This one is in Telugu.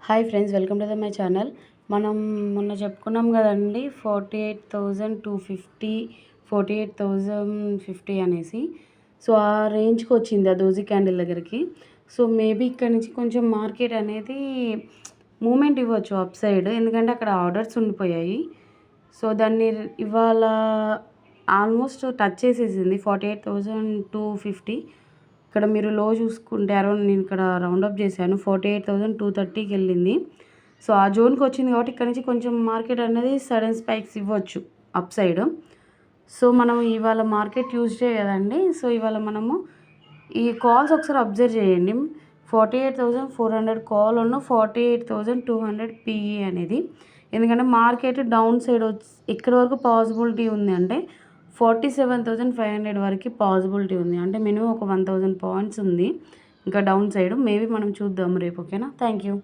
Hi friends, welcome to my channel. మనం మొన్న చెప్పుకున్నాం కదండి 48,250 48,050 అనేసి. సో ఆ రేంజ్కి వచ్చింది ఆ దోజీ క్యాండిల్ దగ్గరికి. సో మేబీ ఇక్కడ నుంచి కొంచెం మార్కెట్ అనేది మూమెంట్ ఇవ్వచ్చు అప్ సైడ్, ఎందుకంటే అక్కడ ఆర్డర్స్ ఉండిపోయాయి. సో దాన్ని ఇవాళ ఆల్మోస్ట్ టచ్ చేసేసింది 48,250. ఇక్కడ మీరు లో చూసుకుంటే అరౌండ్ నేను ఇక్కడ రౌండప్ చేశాను 48,230కి వెళ్ళింది. సో ఆ జోన్కి వచ్చింది కాబట్టి ఇక్కడ నుంచి కొంచెం మార్కెట్ అనేది సడన్ స్పైక్స్ ఇవ్వచ్చు అప్ సైడ్. సో మనం ఇవాళ మార్కెట్ ట్యూస్డే కదండి. సో ఇవాళ మనము ఈ కాల్స్ ఒకసారి అబ్జర్వ్ చేయండి. 48,400 కాల్ ఉన్న 48,200 పిఈ అనేది. ఎందుకంటే మార్కెట్ డౌన్ సైడ్ ఎక్కడి వరకు పాసిబిలిటీ ఉంది అంటే 47,500 వరకు పాసిబిలిటీ ఉంది. అంటే మినిమం ఒక 1,000 పాయింట్స్ ఉంది ఇంకా డౌన్ సైడ్. మేబీ మనం చూద్దాం రేపు. ఓకేనా? Thank you.